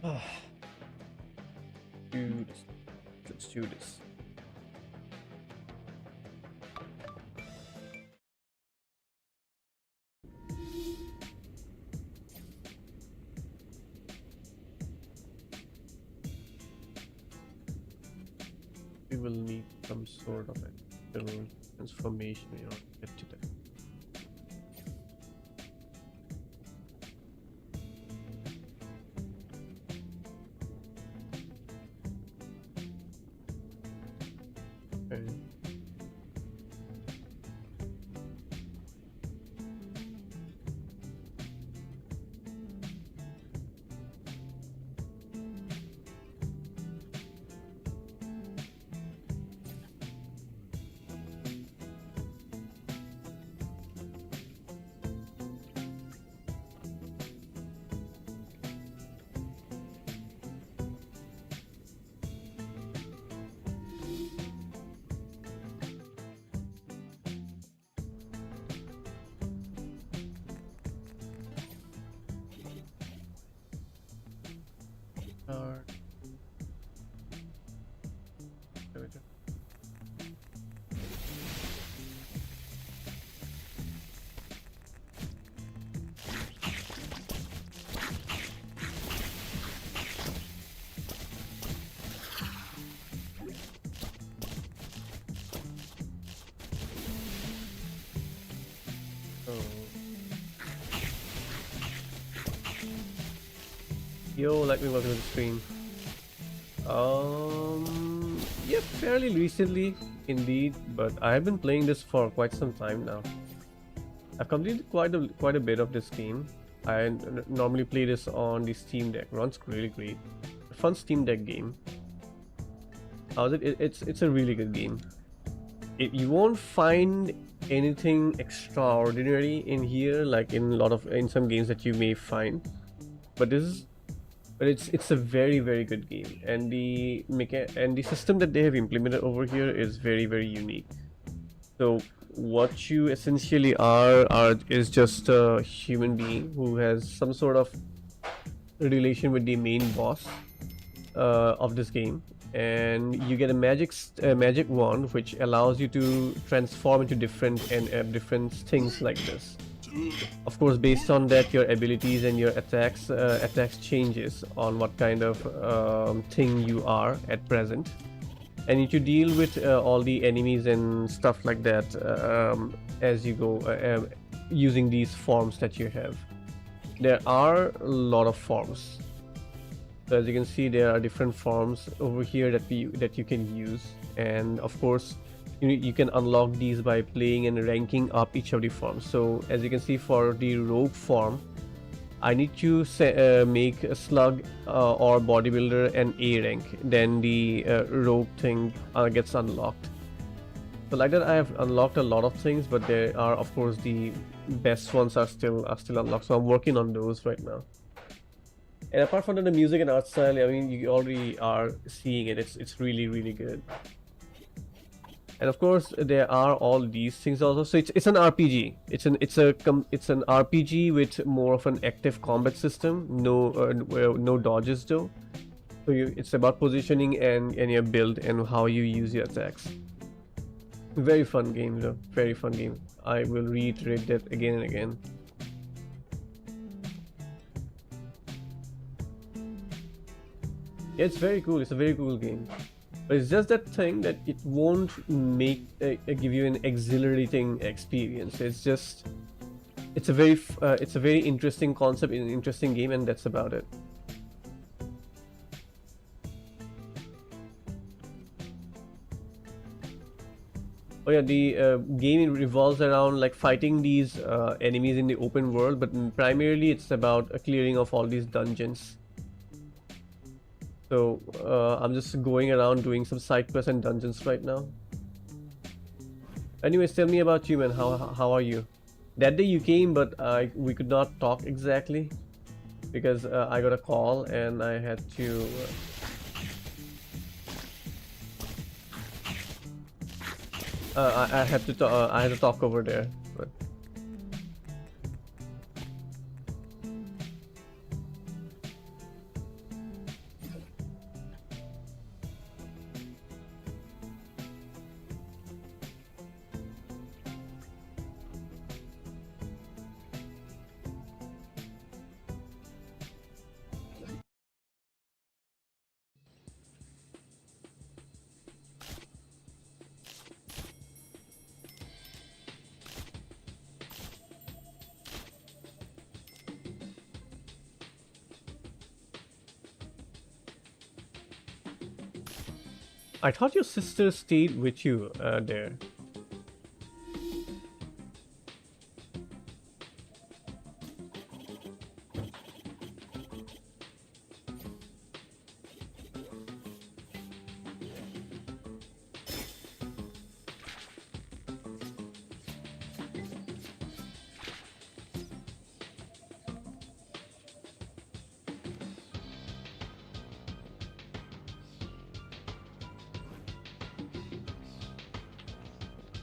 Do this. Let's do this. We will need some sort of external transformation in order to get to that. Okay. Start. There we go. So, yo, let me welcome to the stream. Yeah, fairly recently, indeed, but I have been playing this for quite some time now. I've completed quite a bit of this game. I normally play this on the Steam Deck. Runs really great. A fun Steam Deck game. How's it? It's a really good game. You won't find anything extraordinary in here, like in some games that you may find, but it's a very good game, and the system that they have implemented over here is very unique. So what you essentially is just a human being who has some sort of relation with the main boss of this game, and you get a magic wand which allows you to transform into different things like this. Of course, based on that, your abilities and your attacks changes on what kind of thing you are at present, and you need to deal with all the enemies and stuff like that as you go, using these forms that you have. There are a lot of forms. So as you can see, there are different forms over here that you can use, and of course you can unlock these by playing and ranking up each of the forms. So as you can see, for the rogue form, I need to make a slug or bodybuilder an A rank, then the rogue thing gets unlocked. So like that, I have unlocked a lot of things, but there are, of course, the best ones are still unlocked. So I'm working on those right now. And apart from that, the music and art style, I mean, you already are seeing it. It's really good. And of course, there are all these things also. So it's an RPG. It's an RPG with more of an active combat system. No dodges though. So it's about positioning and your build and how you use your attacks. Very fun game though. Very fun game. I will reiterate that again and again. Yeah, it's very cool. It's a very cool game. But it's just that thing that it won't give you an exhilarating experience. It's a very interesting concept, an interesting game, and that's about it. Oh yeah, the game revolves around like fighting these enemies in the open world, but primarily it's about a clearing of all these dungeons. So I'm just going around doing some side quests and dungeons right now. Anyways, tell me about you, man. How are you? That day you came, but we could not talk exactly because I got a call and I had to. I had to I had to talk over there. But... I thought your sister stayed with you there.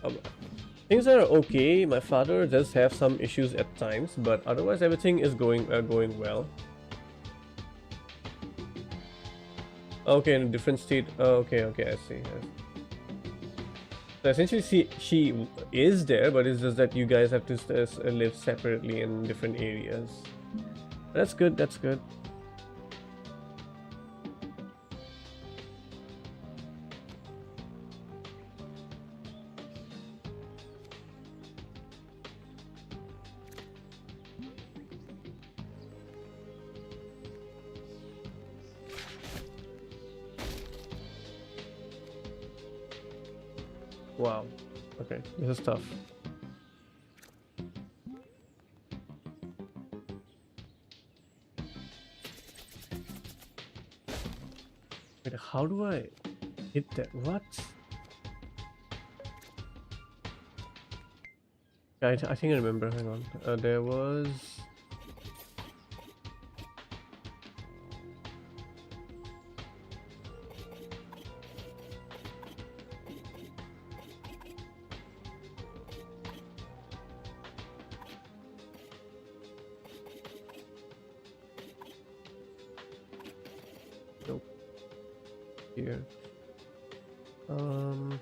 Um, Things are okay. My father does have some issues at times, but otherwise everything is going well. Okay, in a different state. Okay, okay, I see. So essentially, she is there, but it's just that you guys have to live separately in different areas. That's good. That's good. Wow. Okay, this is tough. Wait, how do I hit that? What? I think I remember. Hang on. There was. Nope. Here. Um.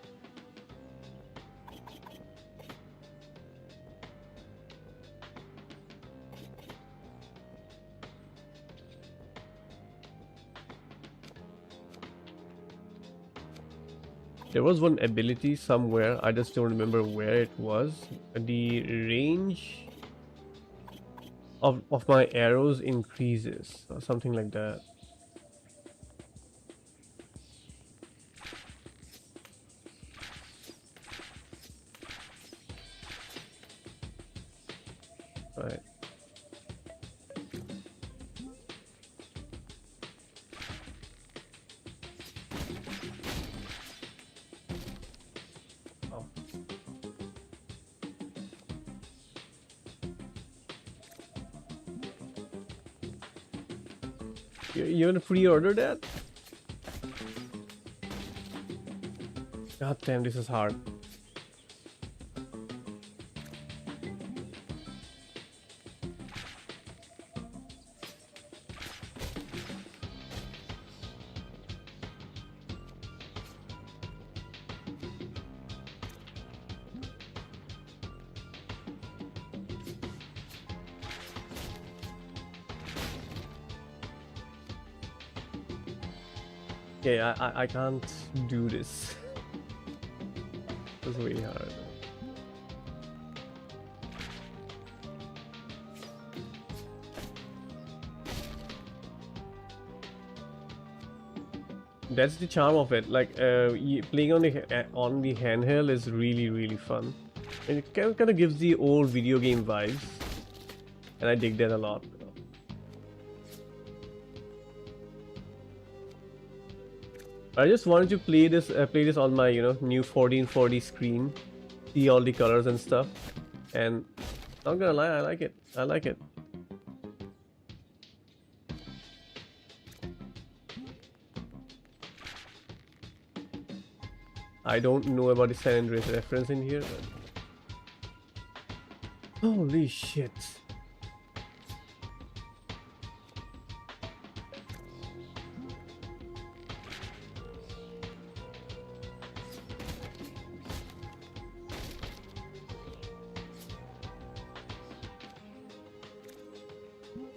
There was one ability somewhere. I just don't remember where it was. The range of my arrows increases or something like that. Right. Oh. You want to pre-order that? God damn, this is hard. Yeah, I can't do this. It's really hard. That's the charm of it. Like playing on the handheld is really fun, and it kind of gives the old video game vibes, and I dig that a lot. I just wanted to play this on my new 1440 screen, see all the colors and stuff, and not gonna lie, I like it. I like it. I don't know about the San Andreas reference in here, but holy shit.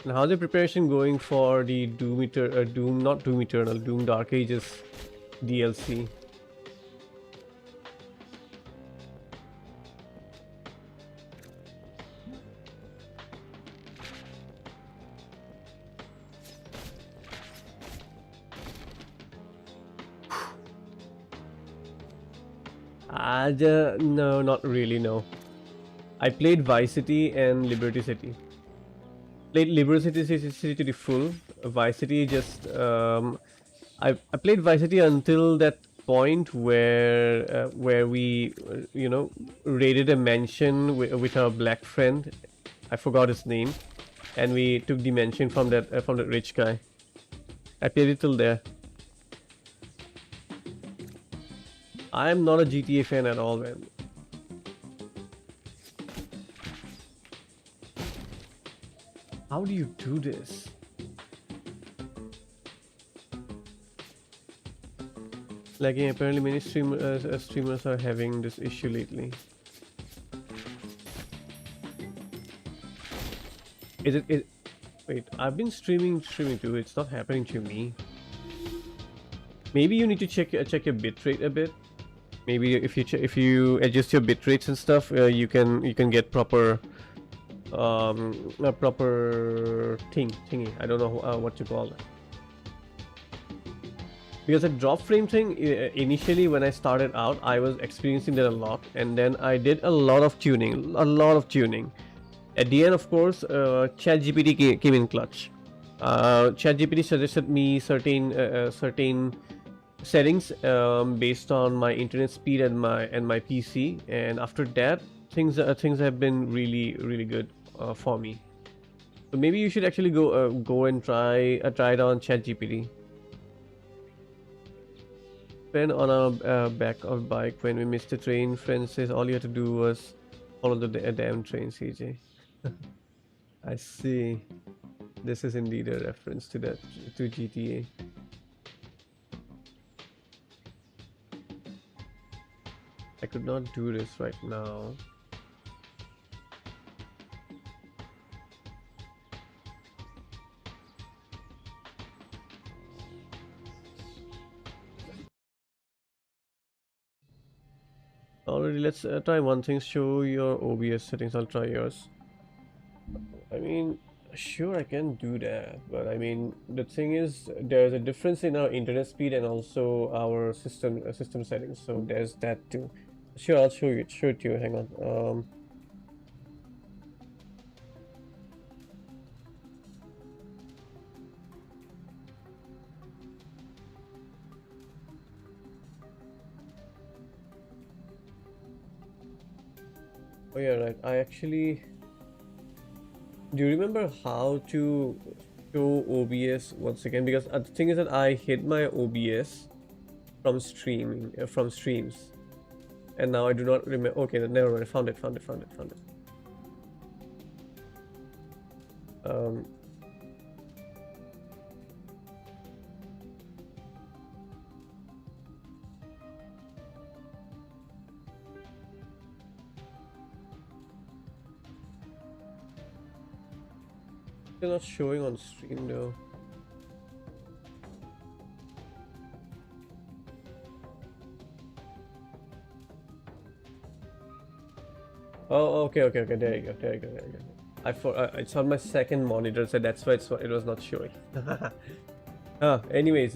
And how's the preparation going for the not Doom Eternal, Doom Dark Ages DLC? No, not really, no. I played Vice City and Liberty City. Played Liberty City to the full. Vice City just I played Vice City until that point where we raided a mansion with our black friend. I forgot his name, and we took the mansion from that rich guy. I played it till there. I am not a GTA fan at all, man. How do you do this? Like, yeah, apparently many streamers are having this issue lately. Is it? Wait, I've been streaming too. It's not happening to me. Maybe you need to check your bitrate a bit. Maybe if you adjust your bit rates and stuff, you can get proper a proper thingy. I don't know what you call it. Because the drop frame thing, initially when I started out, I was experiencing that a lot, and then I did a lot of tuning. At the end, of course, ChatGPT came in clutch. ChatGPT suggested me certain settings based on my internet speed and my PC, and after that, things have been really good for me. So maybe you should actually go and try it on ChatGPT. When on our back of bike when we missed the train, friend says all you had to do was follow the damn train, CJ. I see. This is indeed a reference to GTA. I could not do this right now. Already, let's try one thing. Show your OBS settings. I'll try yours. I mean, sure, I can do that, but I mean, the thing is, there's a difference in our internet speed and also our system settings. So there's that too. Sure, I'll show it to you. Hang on. Oh yeah, right. I actually. Do you remember how to show OBS once again? Because the thing is that I hid my OBS from streams, and now I do not remember. Okay, never mind. Found it. Um. Still not showing on stream though. Oh, okay. There you go. It's on my second monitor, so that's why it was not showing. Anyways,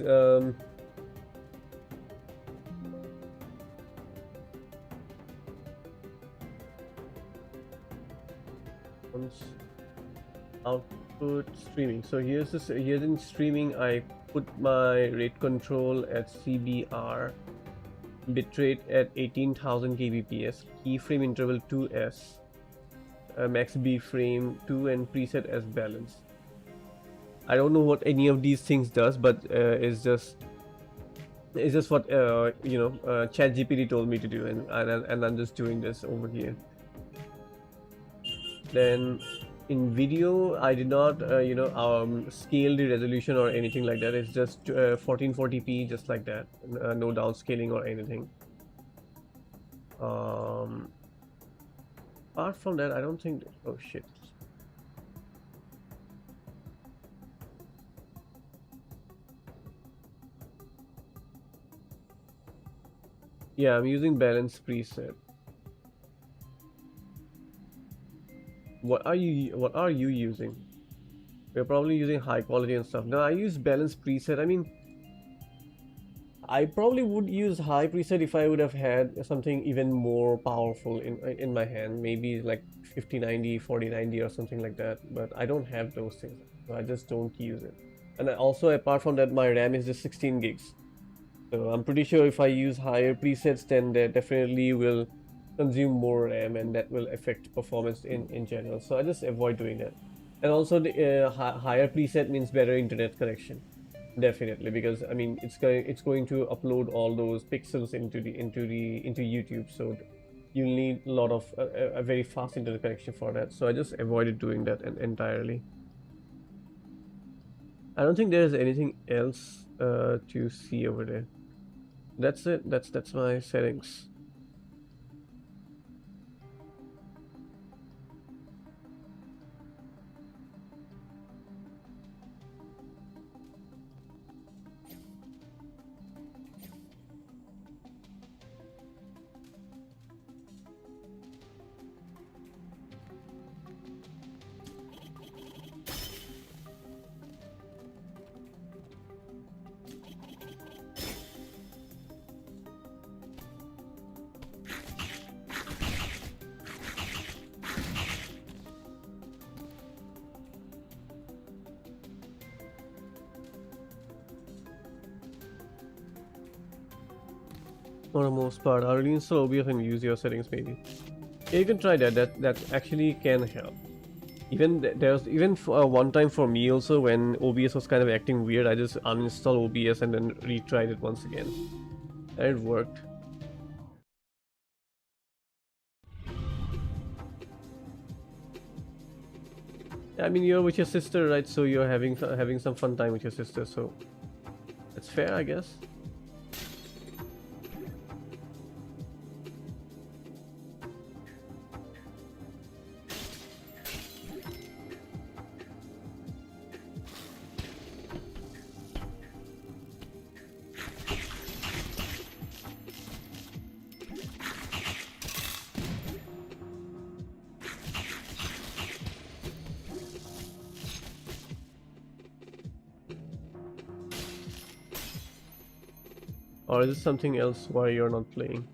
output streaming. So here's in streaming. I put my rate control at CBR, bitrate at 18,000 kbps, keyframe interval 2s, max B frame 2, and preset as balance. I don't know what any of these things does, but it's just what ChatGPT told me to do, and I'm just doing this over here. Then in video, I did not scale the resolution or anything like that. It's just 1440p, just like that. No downscaling or anything. Apart from that, I don't think. Oh shit. Yeah, I'm using balance preset. What are you using? We're probably using high quality and stuff. No, I use balance preset. I mean, I probably would use high preset if I would have had something even more powerful in my hand, maybe like 5090, 4090 or something like that. But I don't have those things, so I just don't use it. And also, apart from that, my RAM is just 16 gigs. So I'm pretty sure if I use higher presets, then that definitely will consume more RAM, and that will affect performance in general. So I just avoid doing that. And also, the higher preset means better internet connection. Definitely, because I mean it's going to upload all those pixels into YouTube, so you'll need a lot of a very fast internet connection for that. So I just avoided doing that entirely. I don't think there's anything else to see over there. That's it. That's my settings. For the most part, I'll reinstall OBS and use your settings maybe. Yeah, you can try that. That actually can help. Even there's even one time for me also when OBS was kind of acting weird. I just uninstalled OBS and then retried it once again, and it worked. I mean, you're with your sister, right? So you're having some fun time with your sister. So that's fair, I guess. Or is it something else why you're not playing?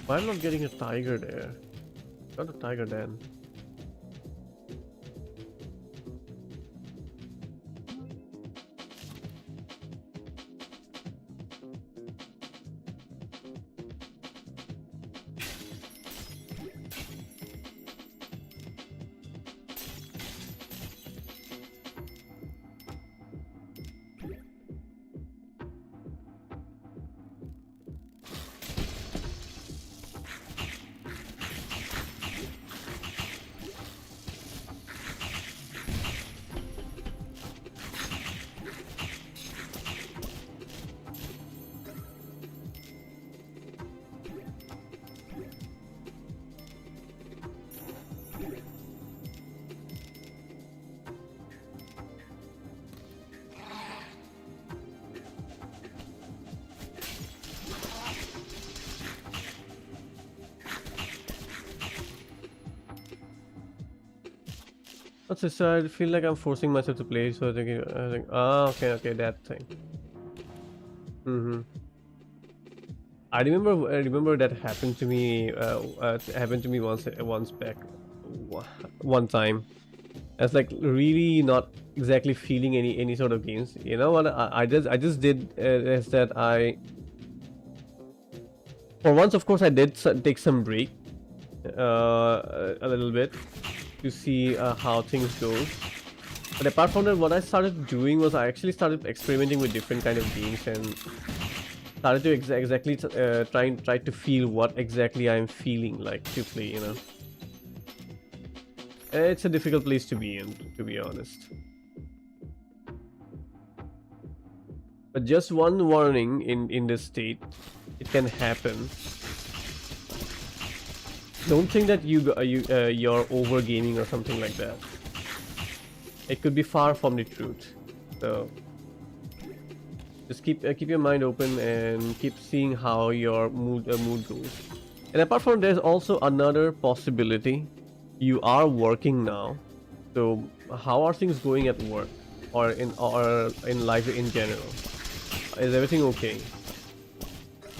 Why am I not getting a tiger there? Got a tiger then. What's this? I feel like I'm forcing myself to play, so I think, okay, that thing. I remember that happened to me. Happened to me once back, one time. I was like really not exactly feeling any sort of games. You know what? I just did is that I, for once, of course, I did take some break, a little bit, to see how things go. But apart from that, what I started doing was I actually started experimenting with different kind of games and started to exactly try to feel what exactly I'm feeling like to play. You know, it's a difficult place to be in, to be honest. But just one warning in this state, it can happen. Don't think that you're over gaming or something like that. It could be far from the truth. So just keep your mind open and keep seeing how your mood goes. And apart from, there's also another possibility you are working now, so how are things going at work or in life in general? Is everything okay?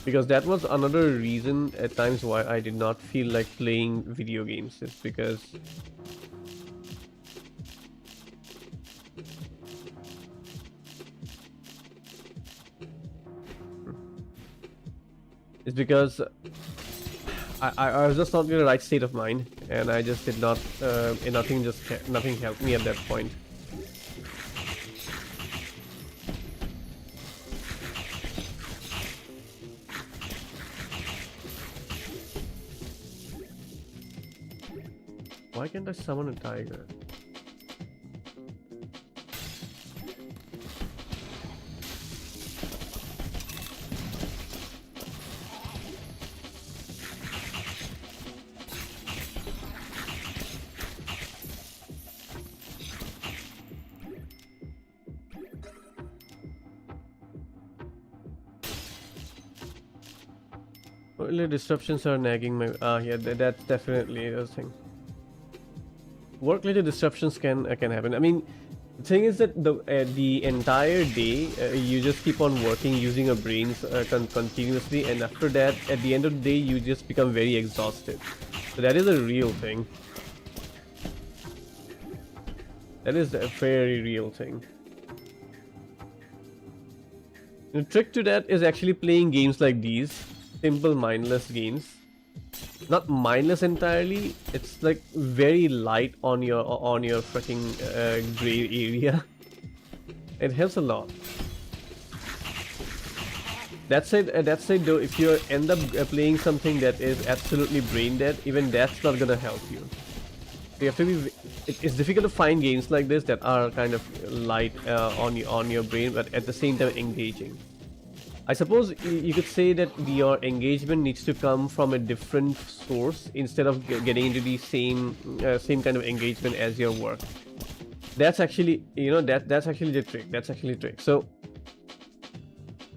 Because that was another reason at times why I did not feel like playing video games. It's because I was just not in the right state of mind, and I just did not. And nothing helped me at that point. Why can't I summon a tiger? Early disruptions are nagging my. Yeah, that's definitely a thing. Work-related disruptions can happen. I mean, the thing is that the entire day you just keep on working using your brains continuously, and after that, at the end of the day, you just become very exhausted. So that is a real thing. That is a very real thing. The trick to that is actually playing games like these, simple mindless games. Not mindless entirely, it's like very light on your freaking gray area. It helps a lot. That said though, if you end up playing something that is absolutely brain dead, even that's not gonna help you. You have to be. It's difficult to find games like this that are kind of light on your brain, but at the same time engaging. I suppose you could say that your engagement needs to come from a different source instead of getting into the same kind of engagement as your work. That's actually, that's actually the trick. That's actually the trick. So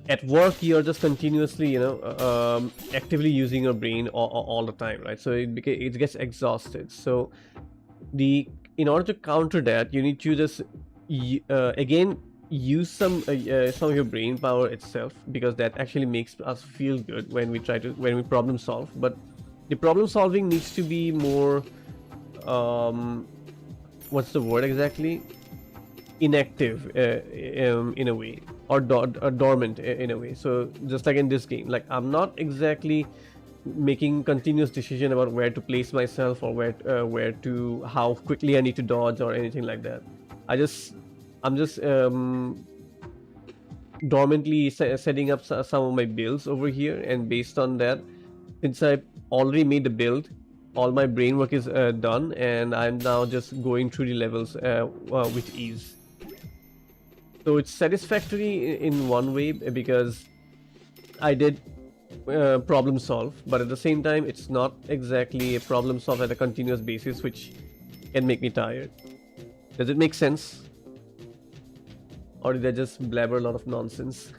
at work, you're just continuously, actively using your brain all the time, right? So it gets exhausted. So the in order to counter that, you need to just again use some of your brain power itself, because that actually makes us feel good when we problem solve. But the problem solving needs to be more, what's the word exactly, inactive in a way, or dormant in a way. So just like in this game, like I'm not exactly making continuous decision about where to place myself, or where to how quickly I need to dodge or anything like that. I'm just dormantly setting up some of my builds over here, and based on that, since I already made the build, all my brain work is done, and I'm now just going through the levels with ease. So it's satisfactory in one way, because I did problem solve, but at the same time, it's not exactly a problem solve at a continuous basis, which can make me tired. Does it make sense? Or did I just blabber a lot of nonsense?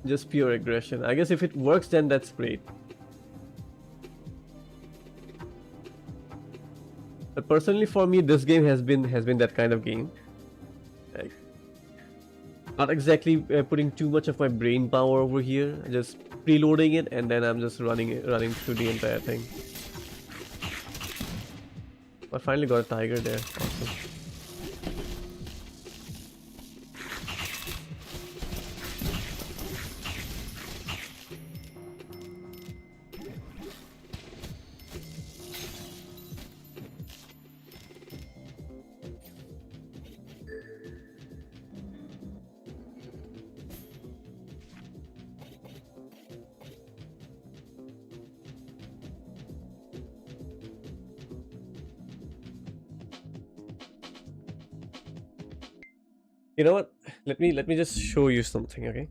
Just pure aggression. I guess if it works, then that's great. But personally, for me, this game has been that kind of game. Like, not exactly putting too much of my brain power over here. Just preloading it, and then I'm just running through the entire thing. I finally got a tiger there. Awesome. You know what? Let me just show you something, okay?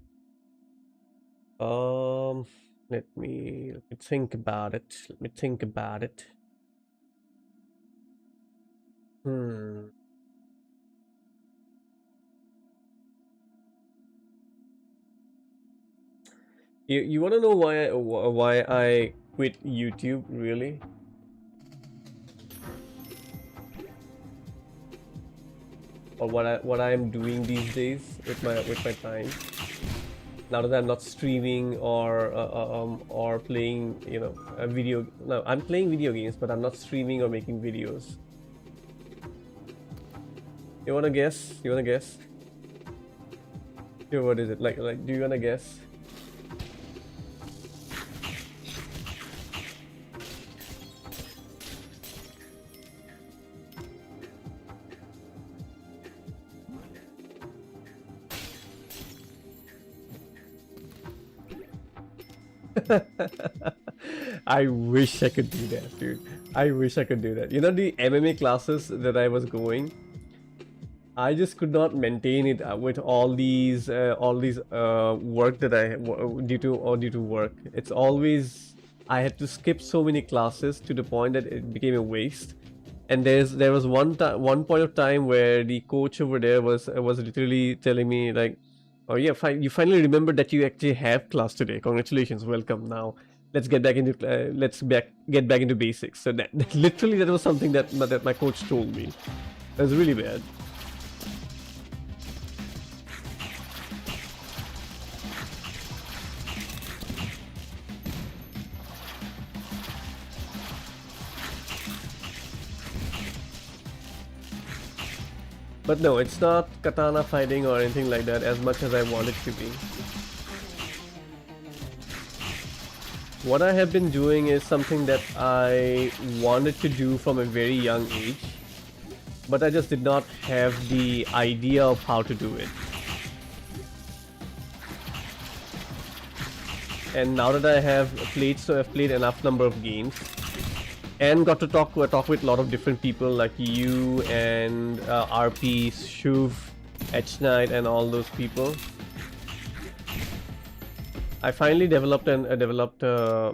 Um, let me think about it. Let me think about it. Hmm. You want to know why I quit YouTube really, or what I am doing these days with my time? Now that I'm not streaming or playing, a video. No, I'm playing video games, but I'm not streaming or making videos. You wanna guess? You wanna guess? Yeah, what is it? Like, do you wanna guess? I wish I could do that, dude. I wish I could do that. You know the MMA classes that I was going. I just could not maintain it with all these work that due to work. It's always I had to skip so many classes to the point that it became a waste. And there was one point of time where the coach over there was literally telling me like, "Oh yeah, fine. You finally remembered that you actually have class today. Congratulations, welcome. Now let's get back into basics." So that literally that was something that my coach told me. It was really bad. But no, it's not katana fighting or anything like that as much as I want it to be. What I have been doing is something that I wanted to do from a very young age, but I just did not have the idea of how to do it. And now that I have played, so I've played enough number of games and got to talk with a lot of different people like you and RP, Shuv, H Knight, and all those people. I finally developed a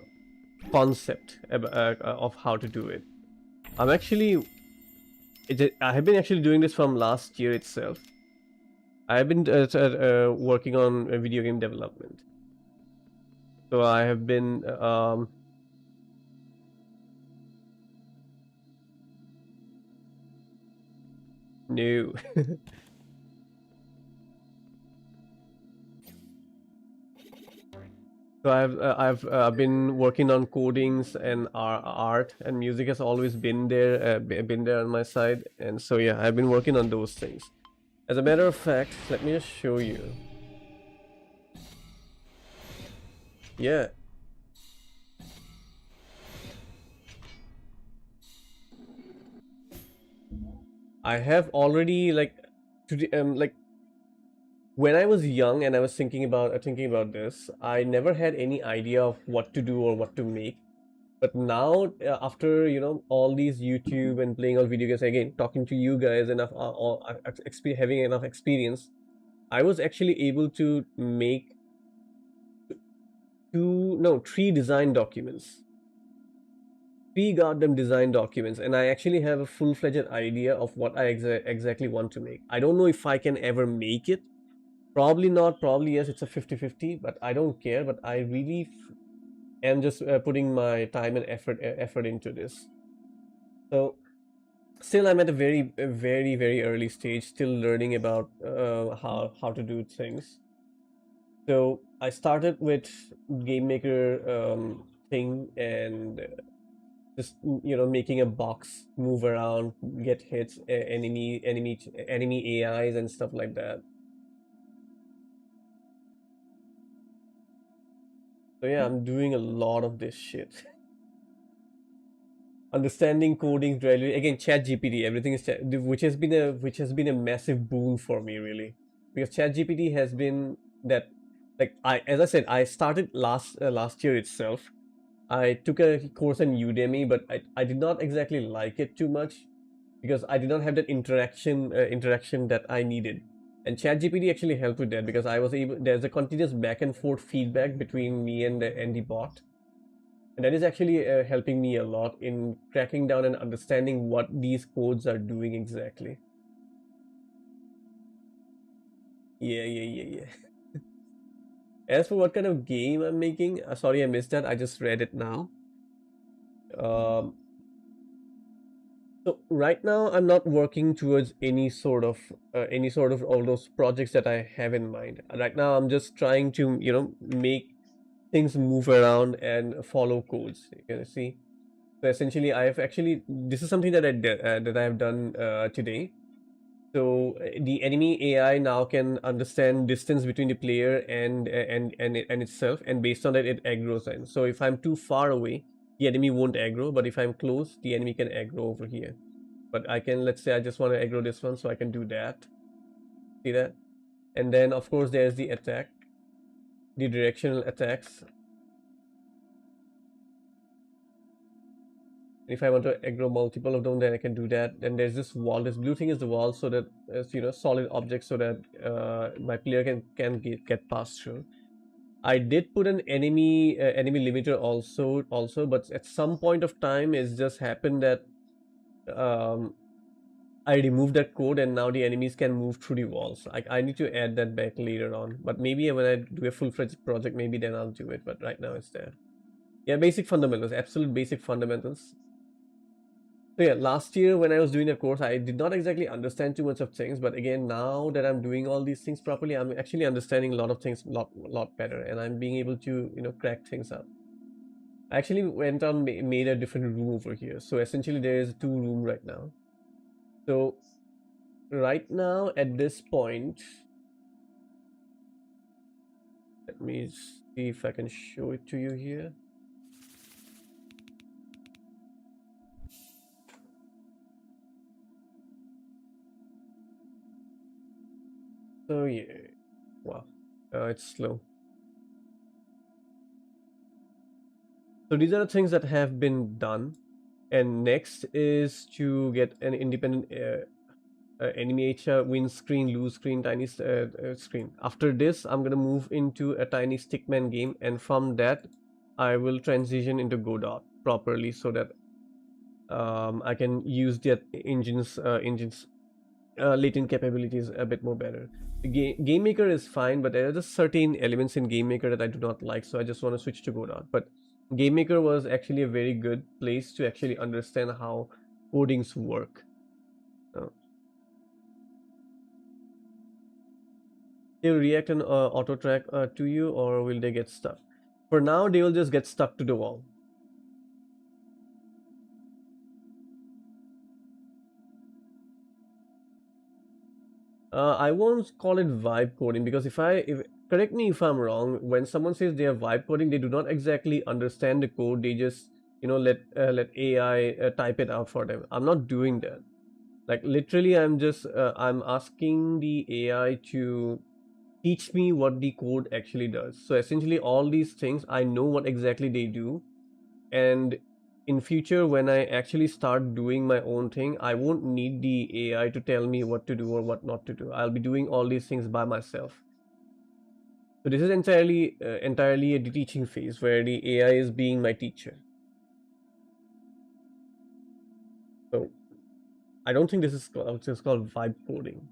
concept of how to do it. I'm actually I have been actually doing this from last year itself. I have been working on video game development. So I have been new. So I've been working on codings and art and music has always been there on my side, and so yeah, I've been working on those things. As a matter of fact, let me just show you. Yeah, I have already like when I was young and I was thinking about this, I never had any idea of what to do or what to make. But now, after all these YouTube and playing all video games again, talking to you guys enough, having enough experience, I was actually able to make three design documents, three goddamn design documents, and I actually have a full-fledged idea of what I exactly want to make. I don't know if I can ever make it. Probably not. Probably yes. It's a 50-50, but I don't care. But I really am just putting my time and effort into this. So still I'm at a very very early stage, still learning about how to do things. So I started with game maker thing, and just making a box move around, get hits, enemy AIs and stuff like that. So yeah, I'm doing a lot of this shit. Understanding coding gradually again. Chat GPT, everything is which has been a massive boon for me, really, because Chat GPT has been that, like, I as I said, I started last year itself. I took a course on Udemy, but I did not exactly like it too much because I did not have that interaction that I needed. And ChatGPT actually helped with that because I was able. There's a continuous back and forth feedback between me and the bot, and that is actually helping me a lot in tracking down and understanding what these codes are doing exactly. Yeah, yeah, yeah, yeah. As for what kind of game I'm making, sorry I missed that. I just read it now. Um, so right now I'm not working towards any sort of all those projects that I have in mind. Right now I'm just trying to make things move around and follow codes. You can see. So essentially, I have actually this is something that I have done today. So the enemy AI now can understand distance between the player and itself, and based on that, it aggroes in. So if I'm too far away, the enemy won't aggro, but if I'm close, the enemy can aggro over here. But I can, let's say, I just want to aggro this one, so I can do that. See that? And then of course there's the attack, the directional attacks. If I want to aggro multiple of them, then I can do that. Then there's this wall. This blue thing is the wall, so that it's solid objects, so that my player can get past through. I did put an enemy limiter also, but at some point of time, it's just happened that um, I removed that code, and now the enemies can move through the walls. I need to add that back later on, but maybe when I do a full-fledged project, maybe then I'll do it. But right now it's there. Yeah, basic fundamentals, absolute basic fundamentals. So yeah, last year when I was doing the course, I did not exactly understand too much of things. But again, now that I'm doing all these things properly, I'm actually understanding a lot of things lot better, and I'm being able to crack things up. I actually went on made a different room over here. So essentially, there is two room right now. So right now at this point, let me see if I can show it to you here. So yeah, wow, it's slow. So these are the things that have been done, and next is to get an independent animator win screen, lose screen, tiny screen. After this, I'm gonna move into a tiny stickman game, and from that, I will transition into Godot properly so that I can use the engines latent capabilities a bit more better. Game Maker is fine, but there are just certain elements in Game Maker that I do not like, so I just want to switch to Godot. But Game Maker was actually a very good place to actually understand how codings work. Uh, they'll react and auto track to you, or will they get stuck? For now, they will just get stuck to the wall. I won't call it vibe coding because if correct me if I'm wrong, when someone says they are vibe coding, they do not exactly understand the code. They just let AI type it out for them. I'm not doing that. Like literally, I'm asking the AI to teach me what the code actually does. So essentially, all these things I know what exactly they do, and in future when I actually start doing my own thing, I won't need the AI to tell me what to do or what not to do. I'll be doing all these things by myself. So this is entirely a teaching phase where the AI is being my teacher. So I don't think this is called vibe coding.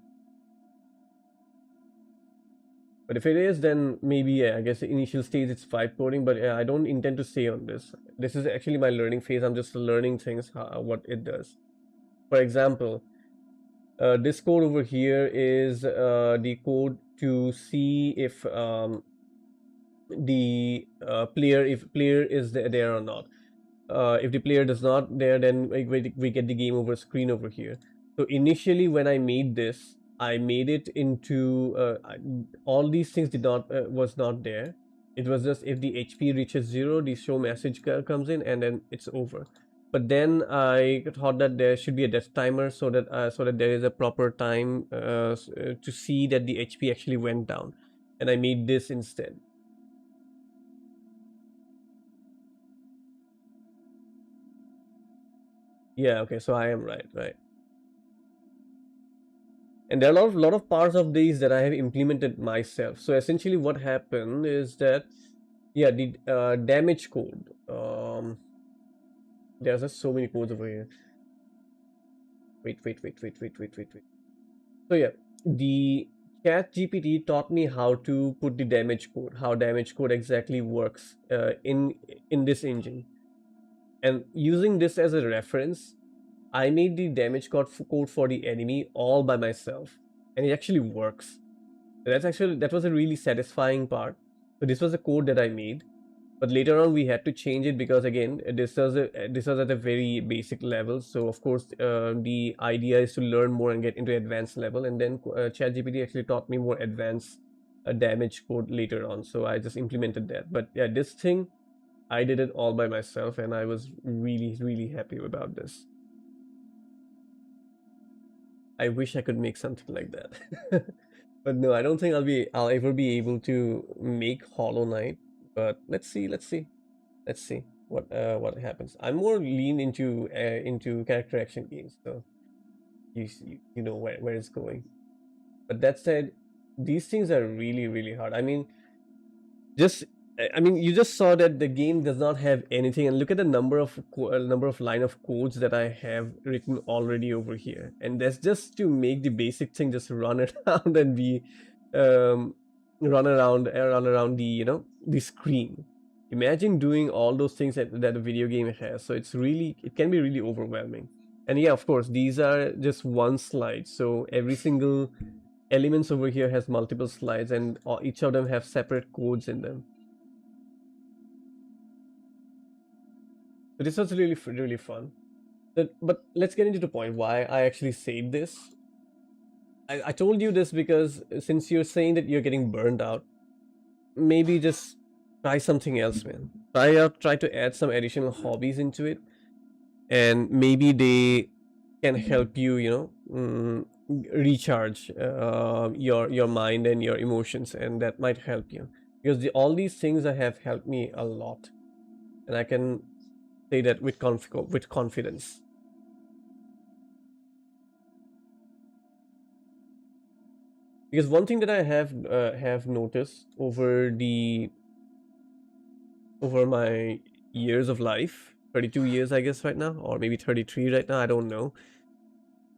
But if it is, then maybe yeah, I guess the initial stage it's vibe coding. But I don't intend to stay on this. This is actually my learning phase. I'm just learning things, what it does. For example, this code over here is the code to see if the player if player is there or not. If the player does not there, then we get the game over screen over here. So initially when I made this, I made it into all these things did not was not there. It was just if the HP reaches 0, the show message comes in, and then it's over. But then I thought that there should be a death timer so that there is a proper time to see that the HP actually went down, and I made this instead. Yeah, okay, so I am right. And there are a lot of parts of these that I have implemented myself. So essentially what happened is that, yeah, the damage code. There's just so many codes over here. Wait. So yeah, the Chat GPT taught me how to put the damage code, how damage code exactly works in this engine. And using this as a reference, I made the damage code for the enemy all by myself, and it actually works. That was a really satisfying part. So this was a code that I made, but later on we had to change it because again this was at a very basic level. So of course the idea is to learn more and get into advanced level, and then ChatGPT actually taught me more advanced damage code later on. So I just implemented that. But yeah, this thing I did it all by myself, and I was really happy about this. I wish I could make something like that. But no, I don't think I'll ever be able to make Hollow Knight. But let's see what happens. I'm more lean into character action games, so you know where it's going. But that said, these things are really hard. I mean, just you just saw that the game does not have anything, and look at the number of line of codes that I have written already over here, and that's just to make the basic thing just run around and be um run around the the screen. Imagine doing all those things that a video game has. So it can be really overwhelming. And yeah, of course, these are just one slide, so every single elements over here has multiple slides, and each of them have separate codes in them. But this was really fun. But let's get into the point why I actually saved this. I told you this because since you're saying that you're getting burned out, maybe just try something else, man. Try to add some additional hobbies into it, and maybe they can help you, recharge your mind and your emotions, and that might help you because all these things have helped me a lot, and I can say that with confidence. Because one thing that I have noticed over my years of life, 32 years I guess right now, or maybe 33 right now, I don't know.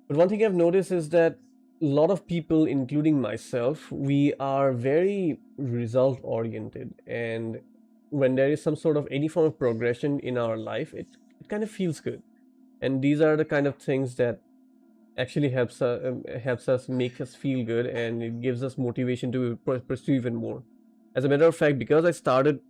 But one thing I've noticed is that a lot of people, including myself, we are very result oriented, and when there is some sort of any form of progression in our life, it kind of feels good. And these are the kind of things that actually helps us make us feel good, and it gives us motivation to pursue even more. As a matter of fact, because I started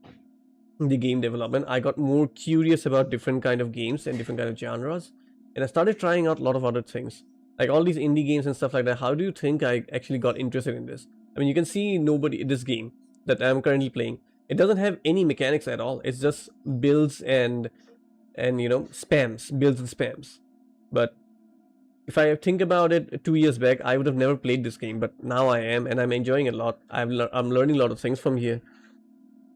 the game development, I got more curious about different kind of games and different kind of genres, and I started trying out a lot of other things, like all these indie games and stuff like that. How do you think I actually got interested in this? I mean, you can see nobody this game that I'm currently playing, it doesn't have any mechanics at all. It's just builds and spams, builds and spams. But if I think about it, 2 years back, I would have never played this game, but now I am, and I'm enjoying it a lot. I'm learning a lot of things from here,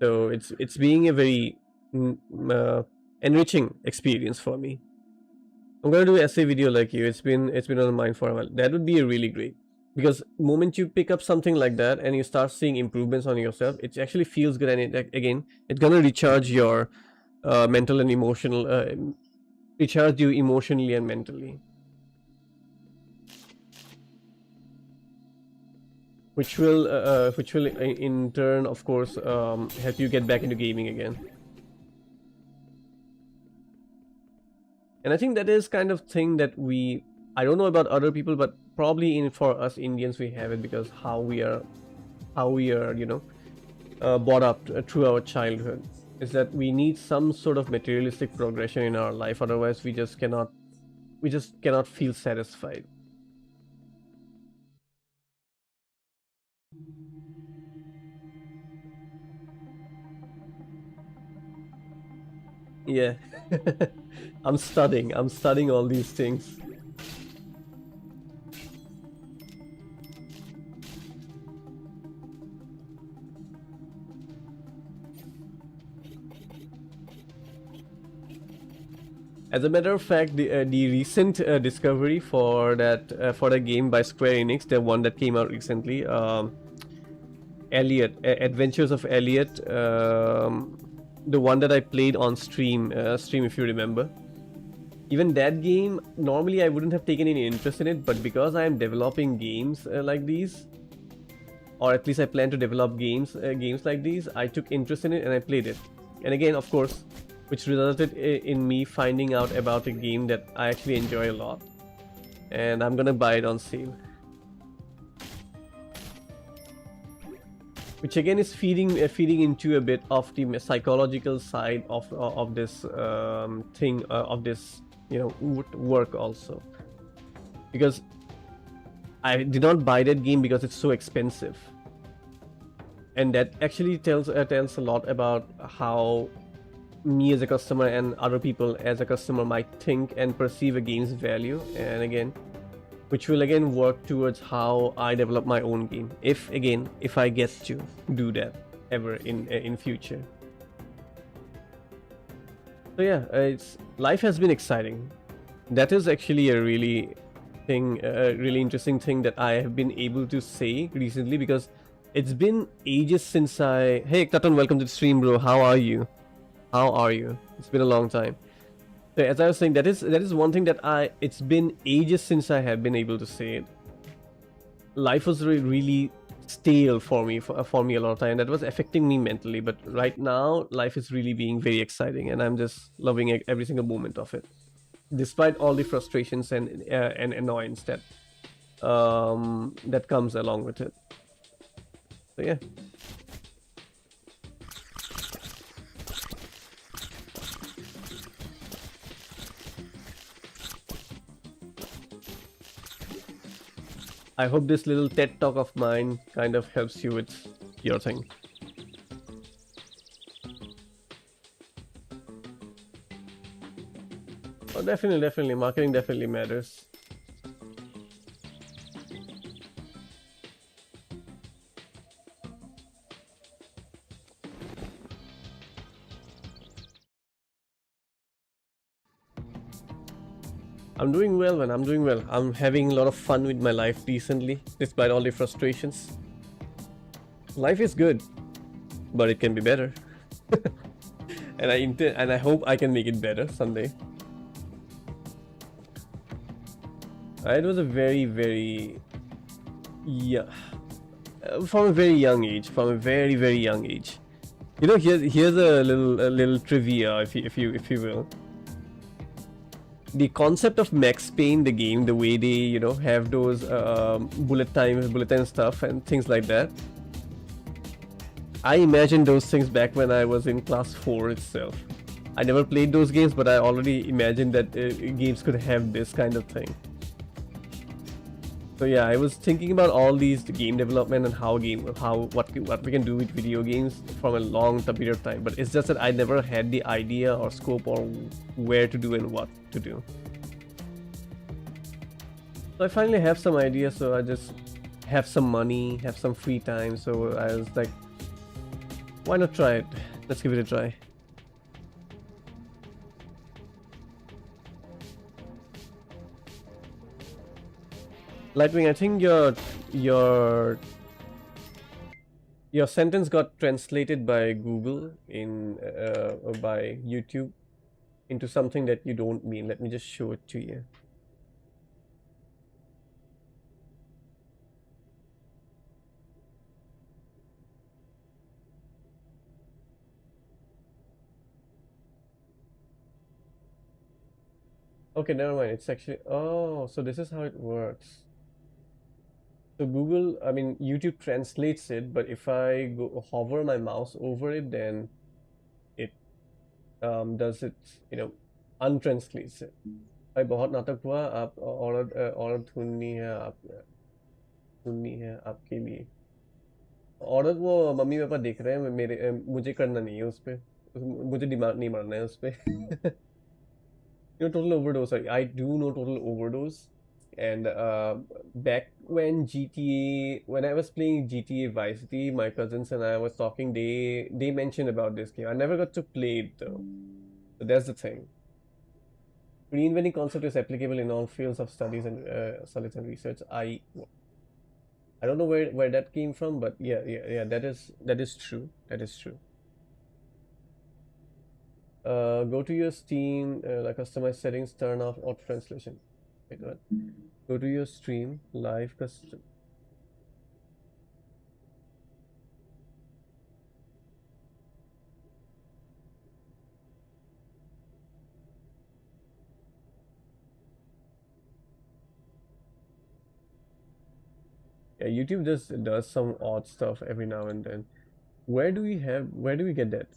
so it's being a very enriching experience for me. I'm gonna do an essay video like you. It's been on my mind for a while. That would be a really great, because moment you pick up something like that and you start seeing improvements on yourself, it actually feels good, and it's gonna recharge your mental and emotional, recharge you emotionally and mentally. Which will in turn, of course, help you get back into gaming again. And I think that is kind of thing that I don't know about other people, but probably for us Indians we have it because how we are brought up through our childhood, is that we need some sort of materialistic progression in our life, otherwise we just cannot feel satisfied. Yeah. I'm studying all these things. As a matter of fact, the recent discovery for that game by Square Enix, the one that came out recently, Elliot, Adventures of Elliot, the one that I played on stream if you remember. Even that game, normally I wouldn't have taken any interest in it, but because I am developing games like these, or at least I plan to develop games like these, I took interest in it and I played it. And again, of course, which resulted in me finding out about a game that I actually enjoy a lot. And I'm gonna buy it on sale. Which again is feeding into a bit of the psychological side of this thing, of this, you know, work also. Because I did not buy that game because it's so expensive. And that actually tells a lot about how me as a customer and other people as a customer might think and perceive a game's value. And again, which will again work towards how I develop my own game, if I get to do that ever in future. So yeah, life has been exciting. That is actually a really interesting thing that I have been able to say recently, because it's been ages since Hey Katon, welcome to the stream, bro. How are you? It's been a long time. So as I was saying, that is one thing that it's been ages since I have been able to say it. Life was really stale for me a lot of time. That was affecting me mentally, but right now life is really being very exciting, and I'm just loving every single moment of it, despite all the frustrations and annoyance that that comes along with it. So yeah. I hope this little TED talk of mine kind of helps you with your thing. Oh, definitely. Marketing definitely matters. I'm doing well, man. I'm doing well. I'm having a lot of fun with my life recently, despite all the frustrations. Life is good, but it can be better. and I hope I can make it better someday. It was a very from a very young age, from a very young age. You know, here's a little trivia, if you will. The concept of Max Payne, the game, the way they, you know, have those bullet time stuff and things like that. I imagined those things back when I was in class 4 itself. I never played those games, but I already imagined that games could have this kind of thing. So yeah, I was thinking about all these game development and what we can do with video games from a long period of time. But it's just that I never had the idea or scope or where to do and what to do. So I finally have some ideas. So I just have some money, have some free time. So I was like, why not try it? Let's give it a try. Lightwing, I think your sentence got translated by Google or by YouTube into something that you don't mean. Let me just show it to you. Okay, never mind. It's actually, oh, so this is how it works. So Google, I mean, YouTube translates it, but if I go hover my mouse over it, then it does it, you know, untranslates it. भाई बहुत नाटक हुआ आप औरत ढूंढनी है आपके लिए औरत वो मम्मी पापा देख रहे हैं मेरे मुझे करना नहीं है उस पे मुझे दिमाग नहीं मारना है उस पे You know, total overdose. I do know total overdose. And back when when I was playing GTA Vice City, my cousins and I was talking. They mentioned about this game. I never got to play it though. But that's the thing. Reinventing concept is applicable in all fields of studies and research. I don't know where that came from, but yeah. That is true. That is true. Go to your Steam, like customize settings, turn off auto translation. Wait, what? Go to your stream, live custom. Yeah, YouTube just does some odd stuff every now and then. Where do we get that?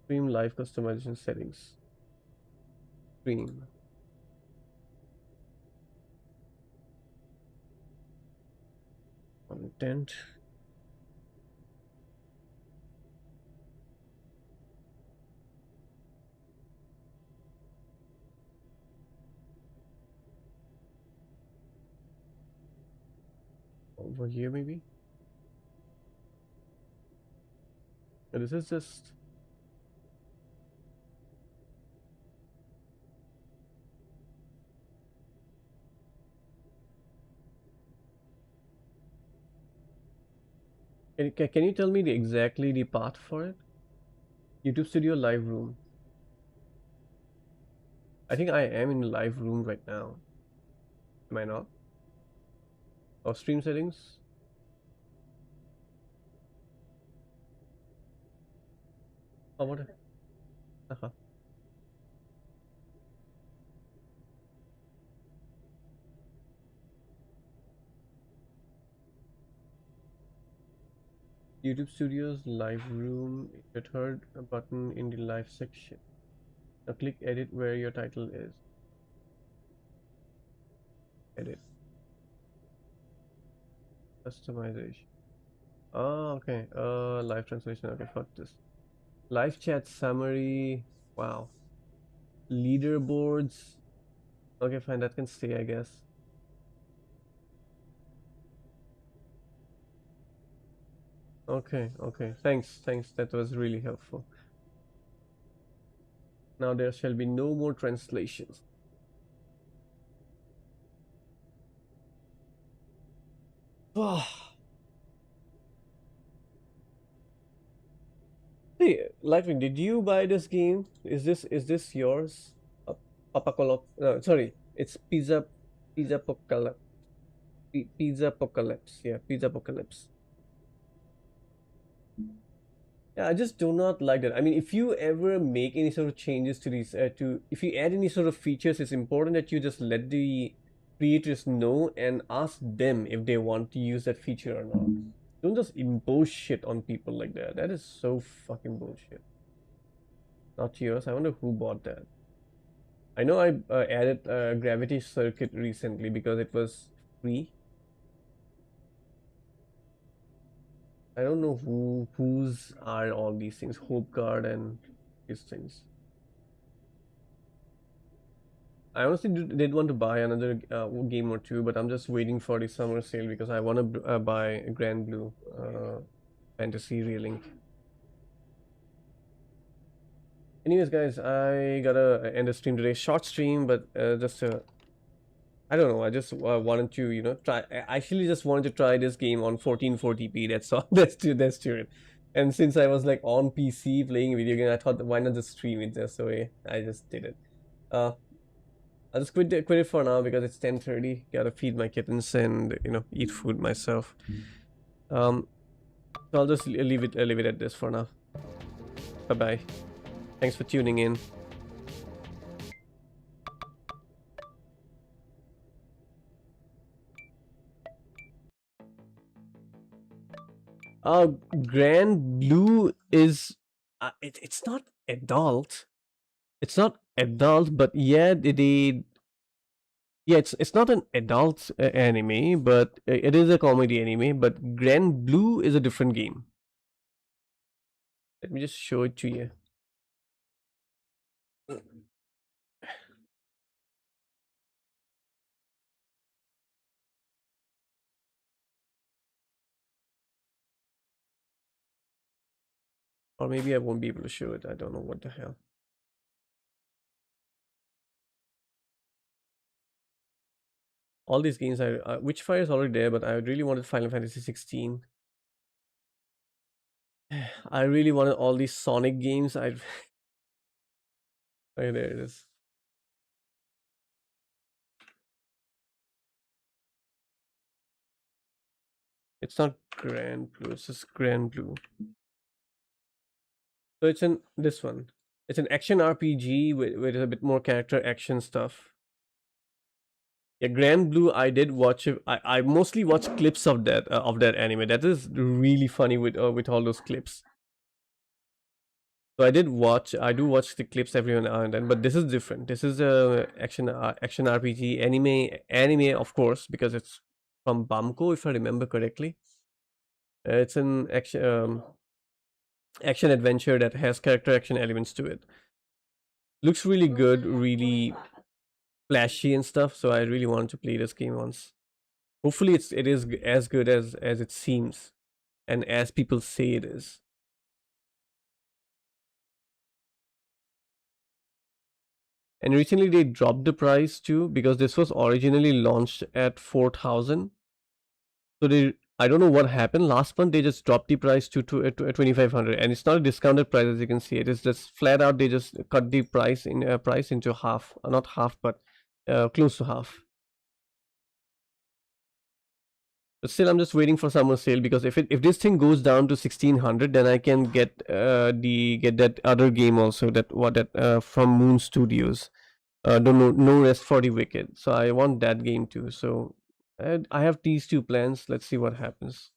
Stream live customization settings. Stream content. Over here maybe. This is just. Can you tell me exactly the path for it? YouTube Studio Live Room. I think I am in the live room right now. Am I not? Or stream settings? Oh, what? Uh-huh. YouTube Studios Live Room. The third button in the live section. Now click edit where your title is. Edit. Customization. Oh, okay. Live translation. Okay, fuck this. Live chat summary. Wow. Leaderboards. Okay, fine. That can stay, I guess. Okay, okay. Thanks. That was really helpful. Now there shall be no more translations. Hey, Lightwing, did you buy this game? Is this yours? Apocalypse. No, sorry. It's Pizza Apocalypse. Pizza Apocalypse. Yeah, Pizza Apocalypse. Yeah, I just do not like that. I mean, if you ever make any sort of changes to these, if you add any sort of features, it's important that you just let the creators know and ask them if they want to use that feature or not. Don't just impose shit on people like that. That is so fucking bullshit. Not yours. I wonder who bought that. I know I added Gravity Circuit recently because it was free. I don't know whose are all these things, Hope Guard and these things. I honestly did want to buy another game or two, but I'm just waiting for the summer sale because I want to buy Grand Blue Fantasy Relink. Anyways, guys, I gotta end the stream today. Short stream, but just I don't know. I just wanted to, try. I actually just wanted to try this game on 1440p. That's all. That's to it. And since I was like on PC playing video game, I thought why not just stream it just so I just did it. Uh, I'll just quit it for now because it's 10:30. Gotta feed my kittens and eat food myself. Um, so I'll just leave it at this for now. Bye bye. Thanks for tuning in. Uh, Grand Blue is it's not adult. It's not adult, but yeah, yeah, it's not an adult anime, but it is a comedy anime. But Grand Blue is a different game. Let me just show it to you. Or maybe I won't be able to show it. I don't know what the hell. all these games. Witchfire is already there, but I really wanted Final Fantasy 16. I really wanted all these Sonic games. I there it is. It's not Grand Blue. It's just Grand Blue. So it's in this one. It's an action RPG with a bit more character action stuff. Yeah, Grand Blue. I did watch it. I mostly watch clips of that anime. That is really funny with all those clips. So I do watch the clips every now and then, but this is different. This is a action RPG anime, of course, because it's from Bamco, if I remember correctly. It's an action adventure that has character action elements to it. Looks really good, really flashy and stuff. So I really wanted to play this game once. Hopefully, it is as good as it seems, and as people say it is. And recently they dropped the price too because this was originally launched at 4,000. So I don't know what happened last month. They just dropped the price to 2,500, and it's not a discounted price as you can see. It is just flat out. They just cut the price into half, not half, but close to half. But still, I'm just waiting for summer sale because if this thing goes down to 1,600, then I can get that other game also that from Moon Studios. No Rest for the Wicked. So I want that game too. So I have these two plans. Let's see what happens.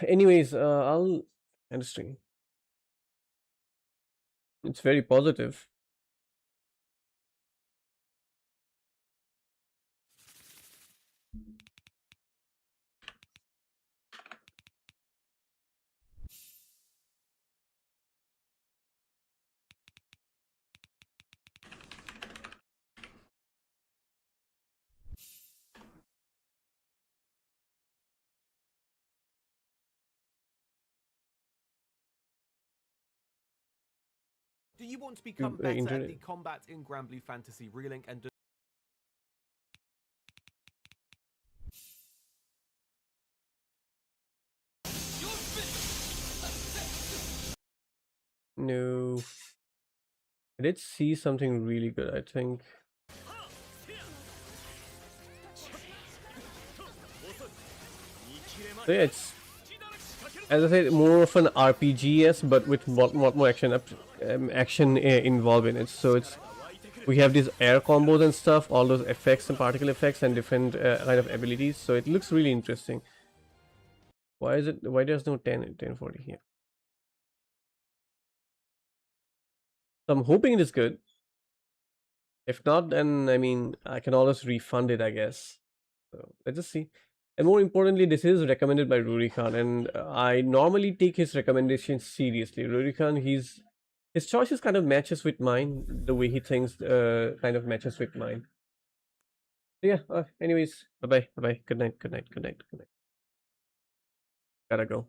Anyways, I'll end the stream. It's very positive. Do you want to become better at the combat in Granblue Fantasy Relink and No. I did see something really good, I think. So yeah, it's, as I said, more of an RPG, yes, but with a lot more action involved in it. So we have these air combos and stuff, all those effects and particle effects and different kind of abilities. So it looks really interesting. Why there's no 1040 here? So I'm hoping it is good. If not, then I mean I can always refund it, I guess. So let's just see. And more importantly, this is recommended by Rurikan, and I normally take his recommendations seriously. Rurikan, his choices kind of matches with mine. The way he thinks kind of matches with mine. So yeah. Anyways, bye bye. Good night. Gotta go.